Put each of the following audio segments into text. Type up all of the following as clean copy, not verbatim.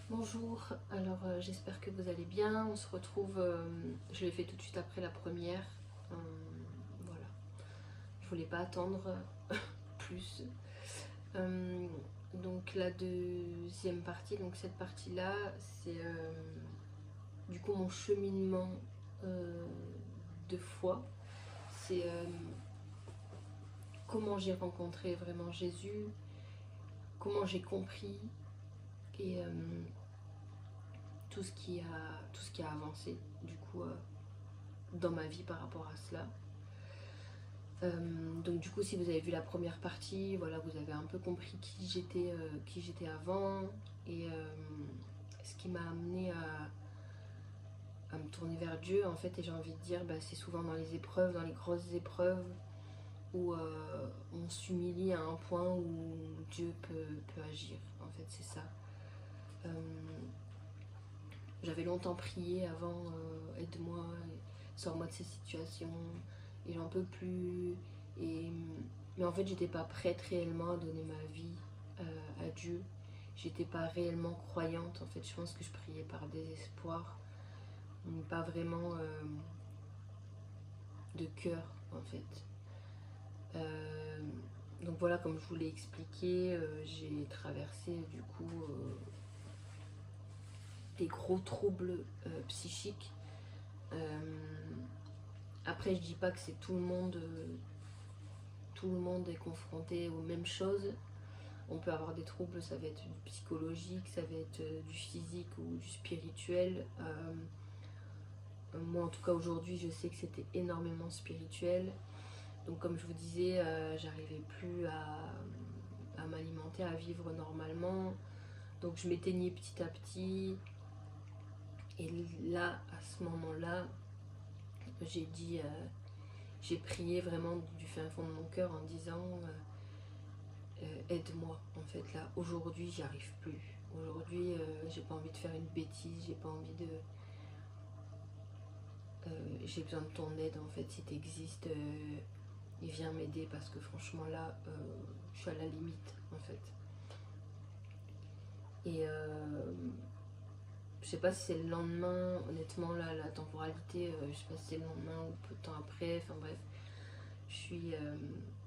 Bonjour, alors j'espère que vous allez bien. On se retrouve, je l'ai fait tout de suite après la première. Euh, voilà, je voulais pas attendre plus. Euh, donc la deuxième partie, donc cette partie-là, c'est du coup mon cheminement euh, de foi. C'est comment j'ai rencontré vraiment Jésus, comment j'ai compris et tout ce qui a avancé du coup dans ma vie par rapport à cela. Donc du coup, si vous avez vu la première partie, voilà, vous avez un peu compris qui j'étais avant et ce qui m'a amené à me tourner vers Dieu en fait. Et j'ai envie de dire, bah, c'est souvent dans les épreuves, dans les grosses épreuves où on s'humilie à un point où Dieu peut agir. En fait, c'est ça. Euh, J'avais longtemps prié avant, aide-moi, sors-moi de ces situations, et j'en peux plus. Et, mais en fait, j'étais pas prête réellement à donner ma vie à Dieu. J'étais pas réellement croyante. En fait, je pense que je priais par désespoir, mais pas vraiment de cœur, en fait. Euh, donc voilà, comme je vous l'ai expliqué, j'ai traversé du coup des gros troubles psychiques. Euh, Après, je dis pas que c'est tout le monde est confronté aux mêmes choses. On peut avoir des troubles, ça va être du psychologique, ça va être du physique ou du spirituel. Moi, en tout cas, aujourd'hui, je sais que c'était énormément spirituel. Donc, comme je vous disais, j'arrivais plus à m'alimenter, à vivre normalement. Donc, je m'éteignais petit à petit. Et là, à ce moment-là, j'ai dit, j'ai prié vraiment du fin fond de mon cœur en disant aide-moi. En fait, là, aujourd'hui, j'y arrive plus. Aujourd'hui, j'ai pas envie de faire une bêtise, j'ai pas envie de. J'ai besoin de ton aide en fait, si t'existes, viens m'aider parce que franchement là, je suis à la limite en fait. Et je sais pas si c'est le lendemain, honnêtement, là, la temporalité, je sais pas si c'est le lendemain ou peu de temps après, enfin bref, je suis, euh,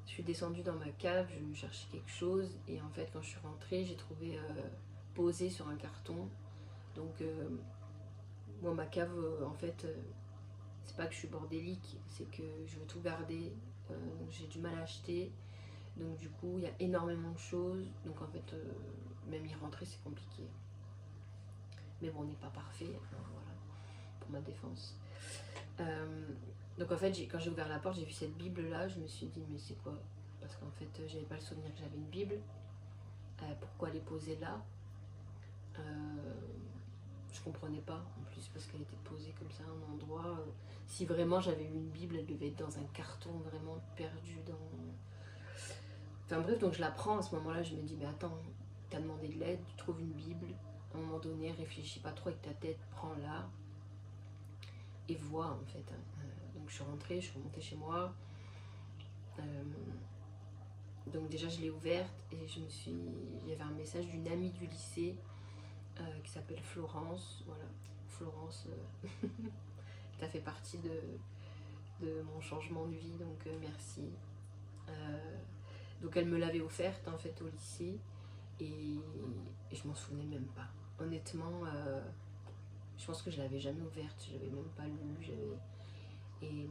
je suis descendue dans ma cave, je cherchais quelque chose, et en fait, quand je suis rentrée, j'ai trouvé posé sur un carton. Donc, moi, ma cave, en fait, c'est pas que je suis bordélique, c'est que je veux tout garder, donc j'ai du mal à acheter. Donc, du coup, il y a énormément de choses, donc en fait, même y rentrer, c'est compliqué. Mais bon, on n'est pas parfait, hein, voilà, pour ma défense. Euh, donc en fait, quand j'ai ouvert la porte, j'ai vu cette Bible-là, je me suis dit, mais c'est quoi? Parce qu'en fait, j'avais pas le souvenir que j'avais une Bible. Pourquoi elle est posée là? euh, je comprenais pas, en plus, parce qu'elle était posée comme ça à un endroit. Si vraiment j'avais eu une Bible, elle devait être dans un carton vraiment perdu dans. Enfin bref, donc je la prends à ce moment-là, je me dis, mais attends, t'as demandé de l'aide, tu trouves une Bible, à un moment donné, réfléchis pas trop avec ta tête, prends-la et vois en fait. Donc je suis rentrée, je suis remontée chez moi. Euh, donc déjà je l'ai ouverte et il y avait un message d'une amie du lycée qui s'appelle Florence. Voilà, Florence, tu as fait partie de mon changement de vie, donc merci. Euh, donc elle me l'avait offerte en fait au lycée et je m'en souvenais même pas. Honnêtement, je pense que je l'avais jamais ouverte, je l'avais même pas lue. Et,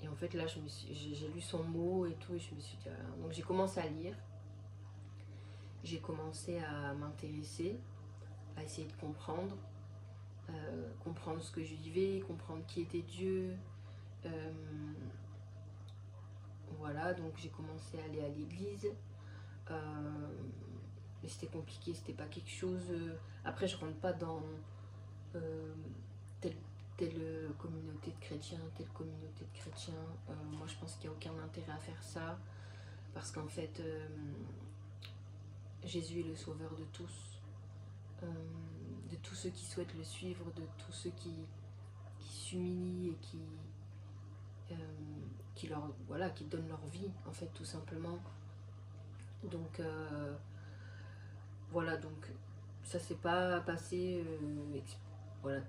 et en fait là, j'ai lu son mot et tout et je me suis dit, ah. Donc j'ai commencé à lire, j'ai commencé à m'intéresser, à essayer de comprendre, comprendre ce que je vivais, comprendre qui était Dieu. Euh, voilà, donc j'ai commencé à aller à l'église. Euh, mais c'était compliqué, c'était pas quelque chose. Après, je rentre pas dans euh, telle, telle communauté de chrétiens, telle communauté de chrétiens. Moi, je pense qu'il n'y a aucun intérêt à faire ça. Parce qu'en fait, Jésus est le sauveur de tous. Euh, de tous ceux qui souhaitent le suivre, de tous ceux qui s'humilient et euh, qui donnent leur vie, en fait, tout simplement. Donc, voilà, donc ça s'est pas passé voilà,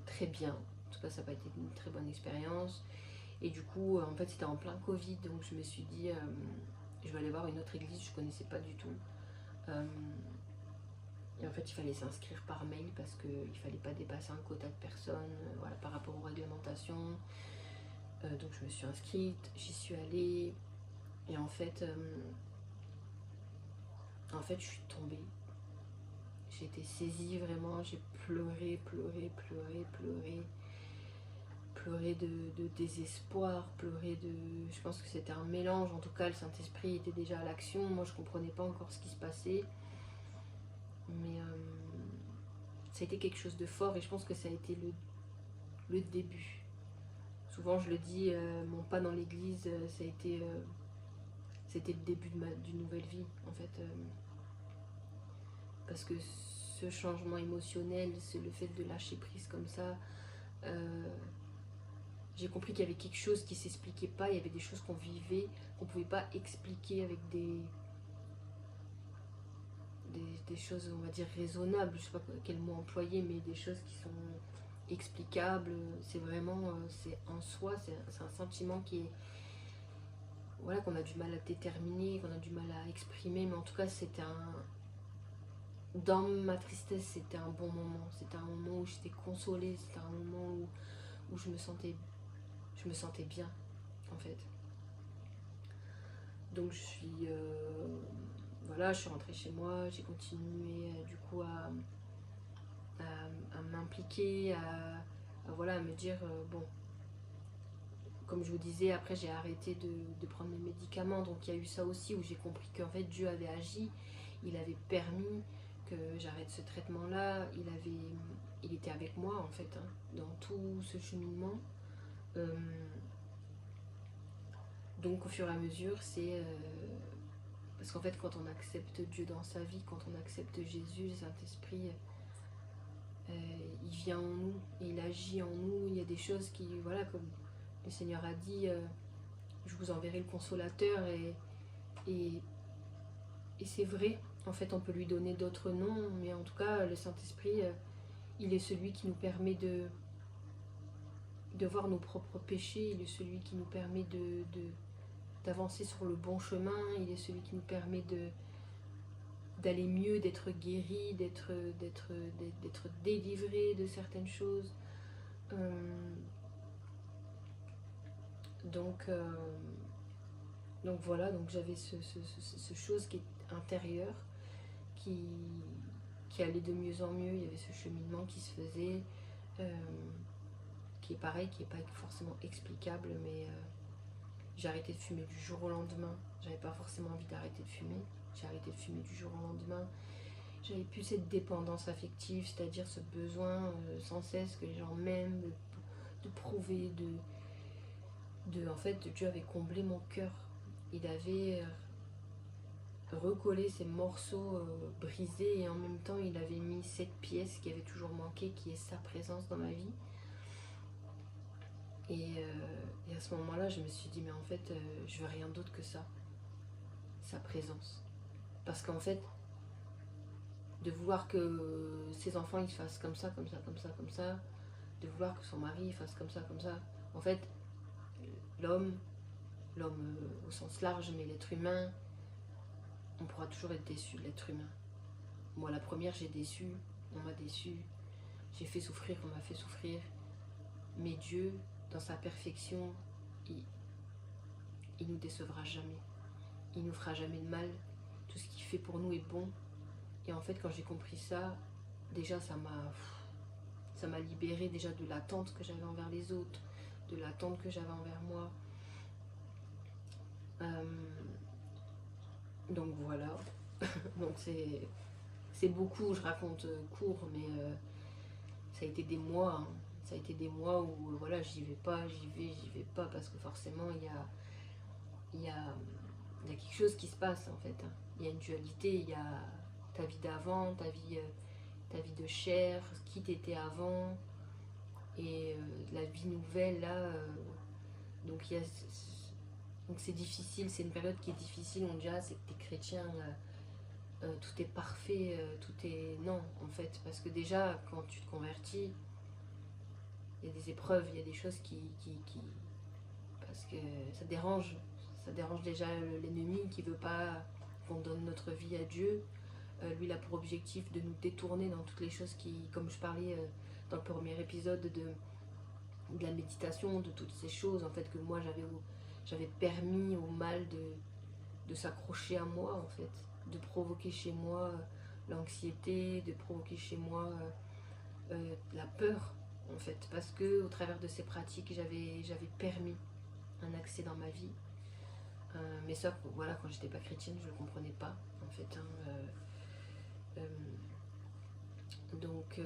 très bien. En tout cas, ça n'a pas été une très bonne expérience. Et du coup, en fait, c'était en plein Covid, donc je me suis dit, je vais aller voir une autre église, je connaissais pas du tout. Et en fait, il fallait s'inscrire par mail parce qu'il ne fallait pas dépasser un quota de personnes, voilà, par rapport aux réglementations. Donc je me suis inscrite, j'y suis allée. Et en fait, je suis tombée. J'ai été saisie vraiment, j'ai pleuré, pleuré, pleuré, pleuré. Pleurer de désespoir, pleurer de... Je pense que c'était un mélange, en tout cas le Saint-Esprit était déjà à l'action, moi je comprenais pas encore ce qui se passait, mais ça a été quelque chose de fort et je pense que ça a été le début. Souvent je le dis, mon pas dans l'église, ça a été... c'était le début d'une nouvelle vie, en fait, parce que ce changement émotionnel, c'est le fait de lâcher prise comme ça, j'ai compris qu'il y avait quelque chose qui s'expliquait pas, il y avait des choses qu'on vivait, qu'on pouvait pas expliquer avec des choses, on va dire, raisonnables, je sais pas quel mot employer, mais des choses qui sont explicables. C'est vraiment, c'est en soi, c'est un sentiment qui est, voilà, qu'on a du mal à déterminer, qu'on a du mal à exprimer, mais en tout cas, c'était dans ma tristesse, c'était un bon moment. C'était un moment où j'étais consolée, c'était un moment où je me sentais bien, en fait. Donc voilà, je suis rentrée chez moi, j'ai continué du coup à m'impliquer, voilà, à me dire, bon, comme je vous disais, après j'ai arrêté de prendre mes médicaments, donc il y a eu ça aussi où j'ai compris qu'en fait Dieu avait agi, il avait permis que j'arrête ce traitement-là, il était avec moi en fait, hein, dans tout ce cheminement. Donc au fur et à mesure, parce qu'en fait, quand on accepte Dieu dans sa vie, quand on accepte Jésus, le Saint-Esprit, il vient en nous, et il agit en nous. Il y a des choses qui, voilà, comme le Seigneur a dit, je vous enverrai le consolateur, et, et c'est vrai. En fait, on peut lui donner d'autres noms, mais en tout cas, le Saint-Esprit, il est celui qui nous permet de voir nos propres péchés, il est celui qui nous permet d'avancer sur le bon chemin, il est celui qui nous permet d'aller mieux, d'être guéri, d'être délivré de certaines choses. Donc voilà, donc j'avais ce chose qui est intérieure, qui allait de mieux en mieux. Il y avait ce cheminement qui se faisait, qui est pareil, qui n'est pas forcément explicable, mais j'ai arrêté de fumer du jour au lendemain. J'avais pas forcément envie d'arrêter de fumer. J'ai arrêté de fumer du jour au lendemain. J'avais plus cette dépendance affective, c'est-à-dire ce besoin sans cesse que les gens m'aiment, de prouver, en fait, Dieu avait comblé mon cœur. Il avait recollé ces morceaux brisés et en même temps, il avait mis cette pièce qui avait toujours manqué, qui est sa présence dans ma vie. Et à ce moment-là, je me suis dit, mais en fait, je veux rien d'autre que ça, sa présence. Parce qu'en fait, de vouloir que ses enfants ils fassent comme ça, comme ça, comme ça, comme ça, de vouloir que son mari fasse comme ça, comme ça. En fait, l'homme au sens large, mais l'être humain, on pourra toujours être déçu de l'être humain. Moi, la première, j'ai déçu, on m'a déçu, j'ai fait souffrir, on m'a fait souffrir. Mais Dieu, dans sa perfection, il nous décevra jamais. Il nous fera jamais de mal. Tout ce qu'il fait pour nous est bon. Et en fait, quand j'ai compris ça, déjà, ça m'a libérée déjà de l'attente que j'avais envers les autres, de l'attente que j'avais envers moi. Donc voilà. Donc c'est beaucoup, je raconte court, mais ça a été des mois. Hein. Ça a été des mois où voilà, j'y vais pas, j'y vais pas, parce que forcément il y a quelque chose qui se passe en fait. Hein. Il y a une dualité, il y a ta vie d'avant, ta vie de chair, qui t'étais avant, et la vie nouvelle là. Donc donc c'est difficile, c'est une période qui est difficile. On dit ah c'est que t'es chrétien, tout est parfait, tout est... Non, en fait, parce que déjà, quand tu te convertis, il y a des épreuves, il y a des choses qui... Parce que ça dérange déjà l'ennemi qui veut pas qu'on donne notre vie à Dieu. Lui, il a pour objectif de nous détourner dans toutes les choses qui, comme je parlais dans le premier épisode de la méditation, de toutes ces choses en fait que moi j'avais permis au mal de s'accrocher à moi en fait, de provoquer chez moi l'anxiété, de provoquer chez moi la peur en fait, parce que au travers de ces pratiques j'avais permis un accès dans ma vie. Mais ça, voilà, quand j'étais pas chrétienne, je le comprenais pas en fait. Donc,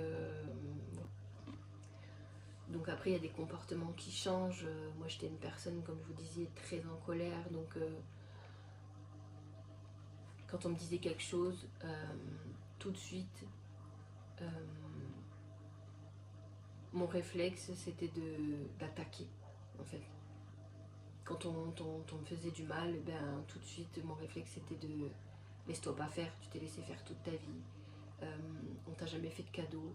donc après, il y a des comportements qui changent. Moi, j'étais une personne, comme je vous disais, très en colère. Donc, quand on me disait quelque chose, tout de suite, euh, mon réflexe, c'était d'attaquer, en fait. Quand on me faisait du mal, ben, tout de suite, mon réflexe, c'était de laisse-toi pas faire, tu t'es laissé faire toute ta vie. On t'a jamais fait de cadeau.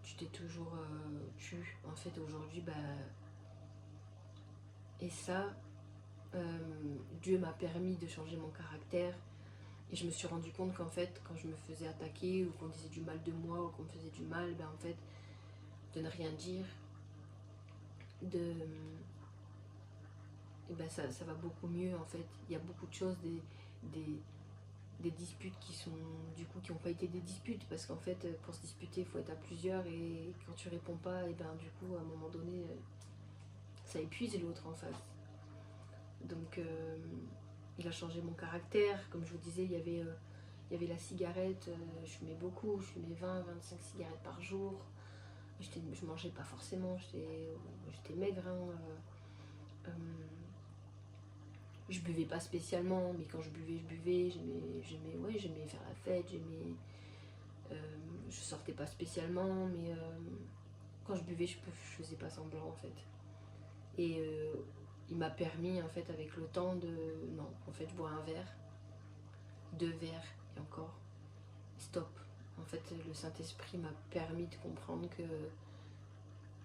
Tu t'es toujours tu. En fait, aujourd'hui, bah, et ça, Dieu m'a permis de changer mon caractère. Et je me suis rendu compte qu'en fait, quand je me faisais attaquer ou qu'on disait du mal de moi ou qu'on me faisait du mal, ben en fait, de ne rien dire, et ben ça va beaucoup mieux en fait. Il y a beaucoup de choses, des, des disputes qui sont du coup qui n'ont pas été des disputes parce qu'en fait pour se disputer il faut être à plusieurs et quand tu réponds pas et ben du coup à un moment donné ça épuise l'autre en face. Donc il a changé mon caractère, comme je vous disais il y avait la cigarette, je fumais beaucoup, je fumais 20-25 cigarettes par jour. Je mangeais pas forcément, j'étais maigre. Je buvais pas spécialement, mais quand je buvais. J'aimais faire la fête, je sortais pas spécialement, mais quand je buvais, je faisais pas semblant en fait. Et il m'a permis en fait avec le temps de... Non, en fait je bois un verre, 2 verres et encore, stop. En fait le Saint-Esprit m'a permis de comprendre que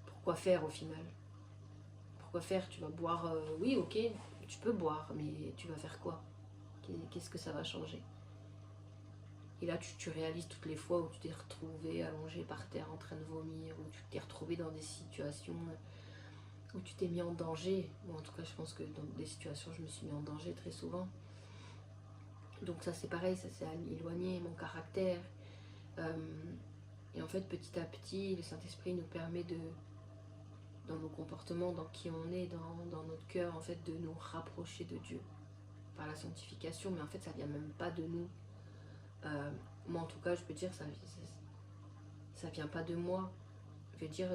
pourquoi faire au final. Pourquoi faire? Tu vas boire, oui ok, tu peux boire, mais tu vas faire quoi? Qu'est-ce que ça va changer? Et là tu réalises toutes les fois où tu t'es retrouvé allongé par terre en train de vomir, où tu t'es retrouvé dans des situations où tu t'es mis en danger. Bon, en tout cas je pense que dans des situations je me suis mis en danger très souvent. Donc ça c'est pareil, ça s'est éloigné, mon caractère. Et en fait petit à petit le Saint-Esprit nous permet de, dans nos comportements, dans qui on est, dans notre cœur, en fait, de nous rapprocher de Dieu par la sanctification, mais en fait, ça vient même pas de nous. Moi, en tout cas, je peux dire, ça vient pas de moi. Je veux dire,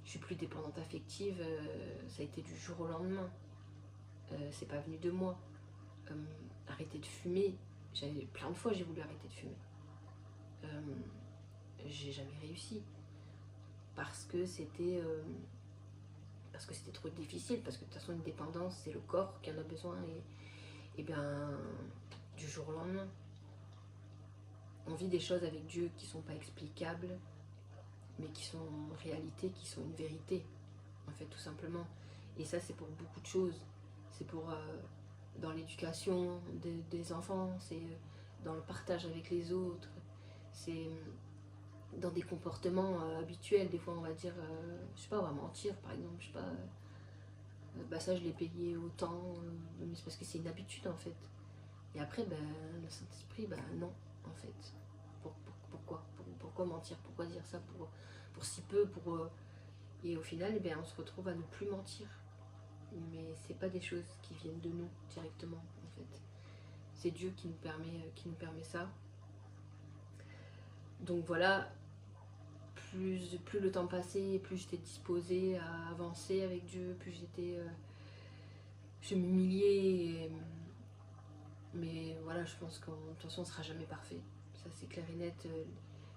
je suis plus dépendante affective, ça a été du jour au lendemain. C'est pas venu de moi. Arrêter de fumer, plein de fois, j'ai voulu arrêter de fumer. J'ai jamais réussi. Parce que c'était trop difficile, parce que de toute façon une dépendance c'est le corps qui en a besoin et bien du jour au lendemain on vit des choses avec Dieu qui sont pas explicables mais qui sont en réalité, qui sont une vérité en fait tout simplement. Et ça c'est pour beaucoup de choses, c'est pour dans l'éducation des enfants, c'est dans le partage avec les autres, c'est dans des comportements habituels. Des fois on va dire je sais pas, on va mentir par exemple, je sais pas, bah ça je l'ai payé autant, mais c'est parce que c'est une habitude en fait. Et après ben, le Saint-Esprit, ben non en fait. Pourquoi mentir, pourquoi dire ça pour si peu, et au final eh bien, on se retrouve à ne plus mentir. Mais c'est pas des choses qui viennent de nous directement en fait. C'est Dieu qui nous permet ça. Donc voilà, plus le temps passait, plus j'étais disposée à avancer avec Dieu, plus je m'humiliais. Mais voilà, je pense qu'en de toute façon on ne sera jamais parfait. Ça c'est clair et net.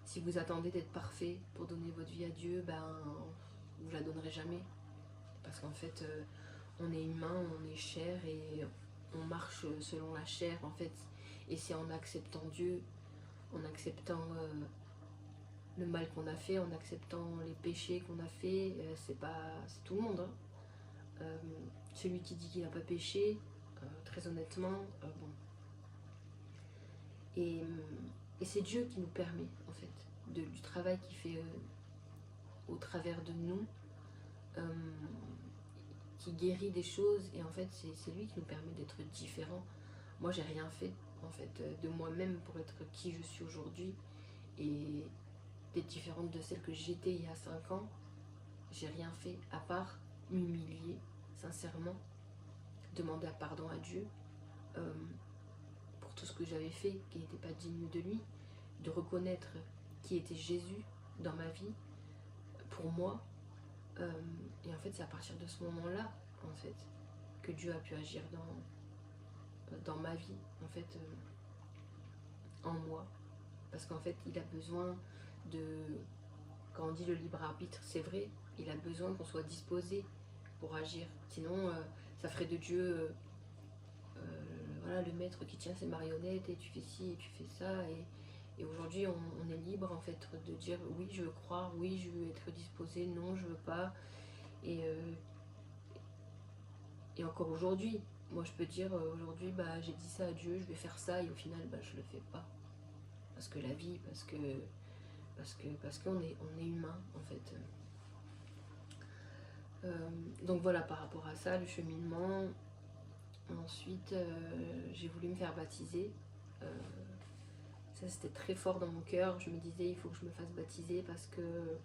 Si vous attendez d'être parfait pour donner votre vie à Dieu, ben vous la donnerez jamais. Parce qu'en fait, on est humain, on est chair et on marche selon la chair en fait. Et c'est en acceptant Dieu, en acceptant le mal qu'on a fait, en acceptant les péchés qu'on a fait, c'est tout le monde. Hein. Euh, celui qui dit qu'il n'a pas péché, très honnêtement, bon. Et, c'est Dieu qui nous permet, en fait, du travail qu'il fait au travers de nous, qui guérit des choses, et en fait, c'est lui qui nous permet d'être différents. Moi, j'ai rien fait, en fait, de moi-même pour être qui je suis aujourd'hui, et d'être différente de celle que j'étais il y a 5 ans. J'ai rien fait, à part m'humilier, sincèrement, demander pardon à Dieu, pour tout ce que j'avais fait qui n'était pas digne de lui, de reconnaître qui était Jésus dans ma vie, pour moi. Et en fait, c'est à partir de ce moment-là, en fait, que Dieu a pu agir dans ma vie, en fait, en moi. Parce qu'en fait, il a besoin de... Quand on dit le libre arbitre, c'est vrai, il a besoin qu'on soit disposé pour agir. Sinon, ça ferait de Dieu... voilà, le maître qui tient ses marionnettes et tu fais ci et tu fais ça. Et aujourd'hui, on est libre, en fait, de dire oui, je veux croire, oui, je veux être disposé, non, je veux pas. Et encore aujourd'hui, moi je peux dire aujourd'hui, j'ai dit ça à Dieu, je vais faire ça, et au final, je le fais pas. Parce que la vie, parce qu'on est humain, en fait. Donc voilà, par rapport à ça, le cheminement. Ensuite, j'ai voulu me faire baptiser. Ça, c'était très fort dans mon cœur. Je me disais, il faut que je me fasse baptiser parce que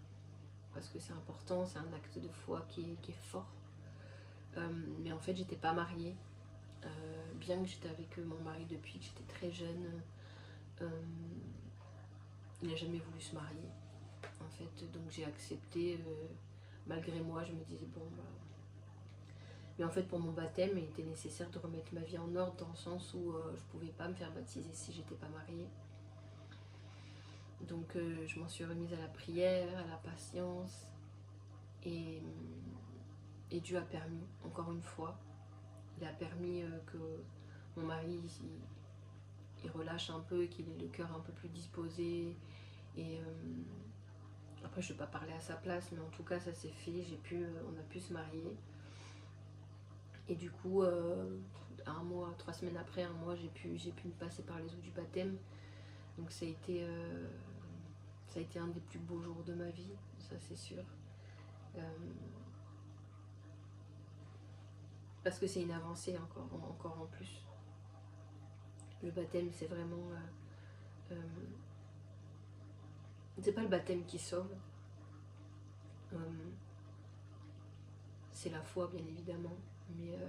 c'est important, c'est un acte de foi qui est fort. Mais en fait, j'étais pas mariée. Bien que j'étais avec mon mari depuis que j'étais très jeune, il n'a jamais voulu se marier. En fait, donc j'ai accepté, malgré moi, je me disais bon, mais en fait, pour mon baptême, il était nécessaire de remettre ma vie en ordre dans le sens où je pouvais pas me faire baptiser si j'étais pas mariée. Donc je m'en suis remise à la prière, à la patience, et Dieu a permis, encore une fois, il a permis que mon mari il relâche un peu, qu'il ait le cœur un peu plus disposé. Et après, je ne vais pas parler à sa place, mais en tout cas, ça s'est fait. On a pu se marier. Et du coup, 3 semaines après, un mois, j'ai pu me passer par les eaux du baptême. Donc ça a été un des plus beaux jours de ma vie, ça c'est sûr. Parce que c'est une avancée encore en plus. Le baptême, c'est vraiment... c'est pas le baptême qui sauve. C'est la foi, bien évidemment. Mais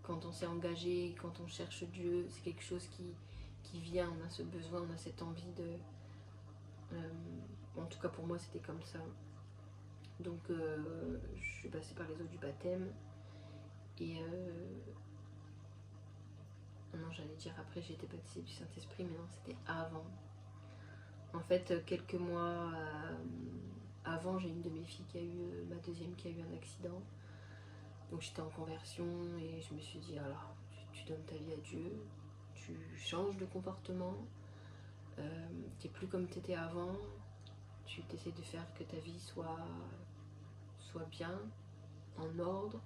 quand on s'est engagé, quand on cherche Dieu, c'est quelque chose qui vient. On a ce besoin, on a cette envie de... en tout cas, pour moi, c'était comme ça. Donc, je suis passée par les eaux du baptême. Et... non, j'allais dire après, j'ai été baptisée du Saint-Esprit, mais non, c'était avant. En fait, quelques mois avant, j'ai une de mes filles ma deuxième qui a eu un accident. Donc j'étais en conversion et je me suis dit, alors, tu donnes ta vie à Dieu, tu changes de comportement, t'es plus comme t'étais avant, tu t'essaies de faire que ta vie soit bien, en ordre.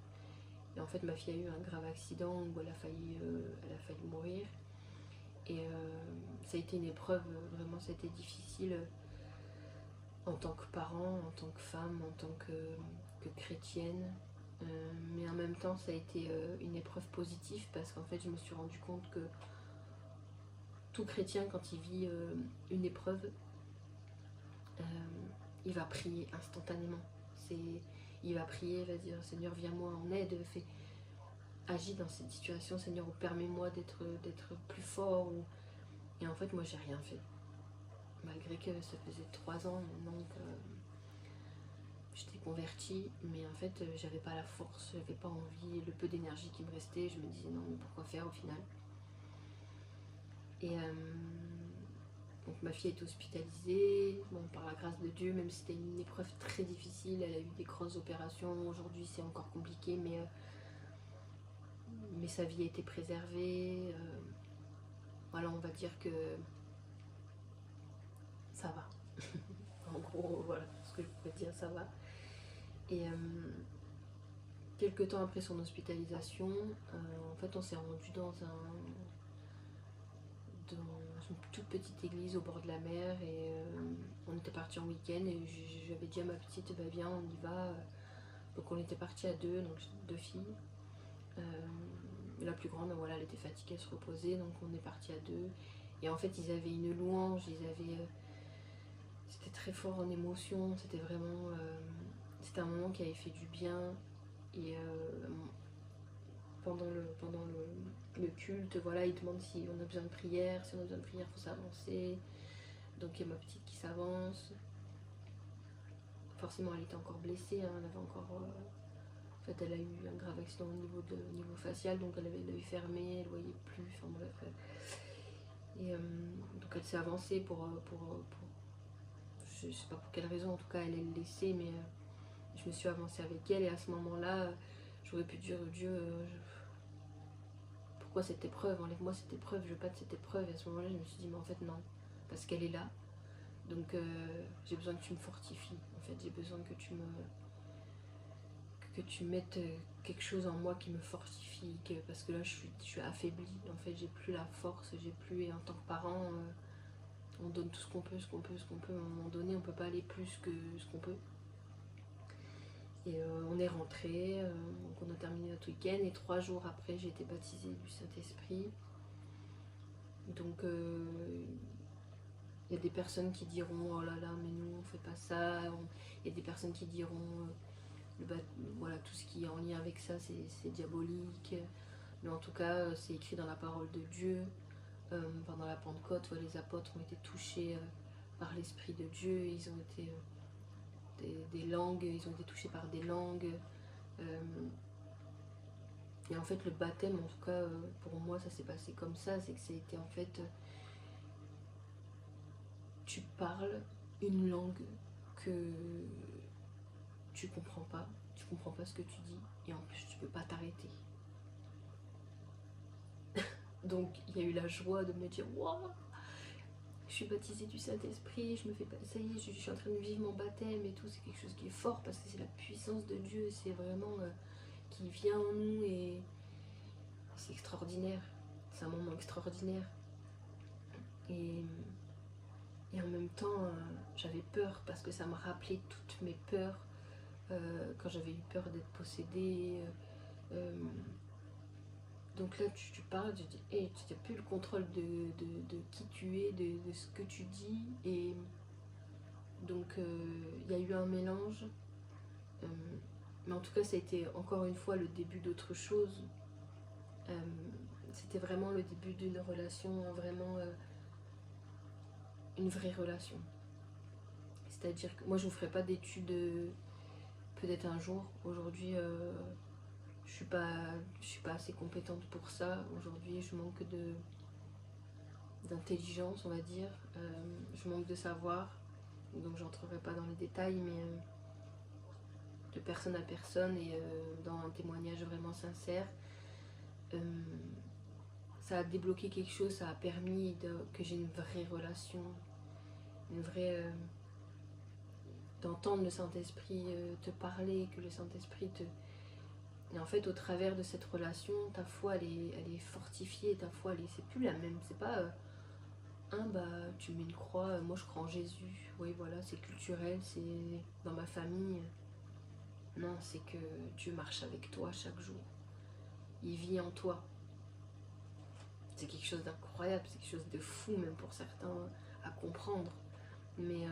Et en fait, ma fille a eu un grave accident où elle a failli mourir. Et ça a été une épreuve, vraiment, ça a été difficile en tant que parent, en tant que femme, en tant que chrétienne. Mais en même temps, ça a été une épreuve positive parce qu'en fait, je me suis rendu compte que tout chrétien, quand il vit une épreuve, il va prier instantanément. Il va prier, il va dire Seigneur, viens-moi en aide, agis dans cette situation, Seigneur, ou permets-moi d'être plus fort. Et en fait, moi, j'ai rien fait. Malgré que ça faisait 3 ans maintenant que j'étais convertie, mais en fait, j'avais pas la force, j'avais pas envie, le peu d'énergie qui me restait, je me disais non, mais pourquoi faire au final. Et donc ma fille est hospitalisée, bon, par la grâce de Dieu, même si c'était une épreuve très difficile, elle a eu des grosses opérations, aujourd'hui c'est encore compliqué, mais sa vie a été préservée. voilà, on va dire que ça va. En gros, voilà ce que je peux dire, ça va. Et quelques temps après son hospitalisation, en fait, on s'est rendu dans une toute petite église au bord de la mer et on était parti en week-end et j'avais dit à ma petite, bah viens, on y va. Donc on était parti à deux, donc deux filles. La plus grande, voilà, elle était fatiguée, elle se reposait, donc on est parti à deux. Et en fait, ils avaient une louange, c'était très fort en émotion, c'était vraiment, c'était un moment qui avait fait du bien. Et pendant le culte, voilà, ils demandent si on a besoin de prière, si on a besoin de prière, il faut s'avancer. Donc il y a ma petite qui s'avance. Forcément, elle était encore blessée, hein, elle avait encore. En fait, elle a eu un grave accident au niveau facial, donc elle avait l'œil fermé, elle voyait plus, enfin bref. Et donc elle s'est avancée je sais pas pour quelle raison, en tout cas elle est laissée, mais je me suis avancée avec elle et à ce moment-là, j'aurais pu dire Dieu, pourquoi cette épreuve, enlève-moi cette épreuve, je veux pas de cette épreuve. Et à ce moment-là, je me suis dit, mais en fait non, parce qu'elle est là, donc j'ai besoin que tu me fortifies, en fait j'ai besoin que tu mettes quelque chose en moi qui me fortifie, parce que là je suis affaiblie, en fait j'ai plus la force, j'ai plus, et en tant que parent, on donne tout ce qu'on peut, à un moment donné on peut pas aller plus que ce qu'on peut. Et on est rentré, donc on a terminé notre week-end et 3 jours après j'ai été baptisée du Saint-Esprit. Donc il y a des personnes qui diront oh là là mais nous on fait pas ça, il y a des personnes qui diront voilà, tout ce qui est en lien avec ça c'est diabolique, mais en tout cas c'est écrit dans la parole de Dieu. Pendant la Pentecôte, les apôtres ont été touchés par l'Esprit de Dieu, ils ont été des langues, ils ont été touchés par des langues. Et en fait le baptême, en tout cas pour moi ça s'est passé comme ça, c'est que c'était en fait tu parles une langue que tu comprends pas ce que tu dis et en plus tu peux pas t'arrêter. Donc il y a eu la joie de me dire waouh, je suis baptisée du Saint-Esprit, je me fais pas, ça y est, je suis en train de vivre mon baptême et tout, c'est quelque chose qui est fort parce que c'est la puissance de Dieu, c'est vraiment qui vient en nous et c'est extraordinaire, c'est un moment extraordinaire. Et en même temps, j'avais peur parce que ça me rappelait toutes mes peurs, quand j'avais eu peur d'être possédée. Donc là, tu parles, tu dis, hey, tu n'as plus le contrôle de qui tu es, de ce que tu dis. Et donc, il y a eu un mélange. Euh, mais en tout cas, ça a été encore une fois le début d'autre chose. C'était vraiment le début d'une relation, vraiment une vraie relation. C'est-à-dire que moi, je ne vous ferai pas d'études peut-être un jour. Aujourd'hui, je suis pas assez compétente pour ça. Aujourd'hui, je manque d'intelligence, on va dire. Je manque de savoir. Donc, j'entrerai pas dans les détails, mais de personne à personne et dans un témoignage vraiment sincère, ça a débloqué quelque chose, ça a permis que j'ai une vraie relation, une vraie d'entendre le Saint-Esprit te parler, que le Saint-Esprit te... Et en fait, au travers de cette relation, ta foi, elle est fortifiée, ta foi, c'est plus la même. C'est pas, bah, tu mets une croix, moi je crois en Jésus. Oui, voilà, c'est culturel, c'est dans ma famille. Non, c'est que Dieu marche avec toi chaque jour. Il vit en toi. C'est quelque chose d'incroyable, c'est quelque chose de fou, même pour certains, à comprendre. Mais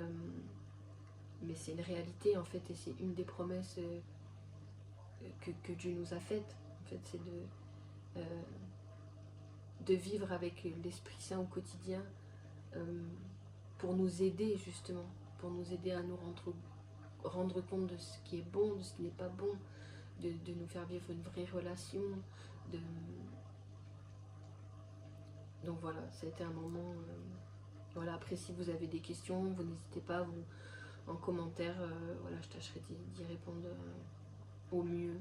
c'est une réalité, en fait, et c'est une des promesses que Dieu nous a faites. En fait, c'est de vivre avec l'Esprit Saint au quotidien pour nous aider, justement, pour nous aider à nous rendre compte de ce qui est bon, de ce qui n'est pas bon, de nous faire vivre une vraie relation. Donc voilà, ça a été un moment... Voilà, après, si vous avez des questions, vous n'hésitez pas, en commentaire, voilà, je tâcherai d'y répondre au mieux.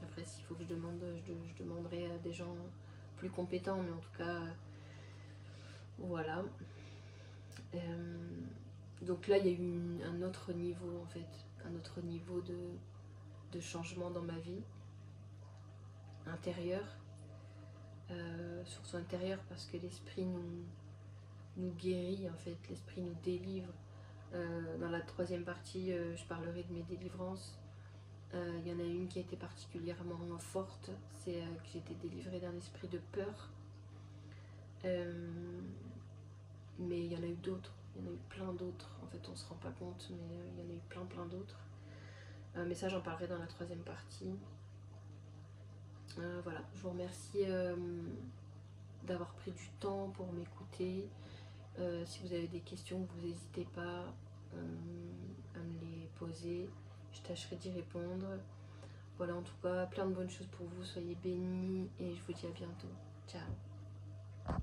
Après, s'il faut que je demande, je demanderai à des gens plus compétents, mais en tout cas, Voilà. Donc là, il y a eu un autre niveau, en fait, un autre niveau de changement dans ma vie intérieure, surtout intérieure, parce que l'esprit nous guérit, en fait, l'esprit nous délivre. Dans la troisième partie, je parlerai de mes délivrances. Il y en a une qui a été particulièrement forte, c'est que j'ai été délivrée d'un esprit de peur. Mais il y en a eu d'autres, il y en a eu plein d'autres. En fait, on se rend pas compte, mais il y en a eu plein d'autres. Mais ça, j'en parlerai dans la troisième partie. Voilà, je vous remercie d'avoir pris du temps pour m'écouter. Si vous avez des questions, vous n'hésitez pas à me les poser. Je tâcherai d'y répondre. Voilà, en tout cas, plein de bonnes choses pour vous. Soyez bénis et je vous dis à bientôt. Ciao.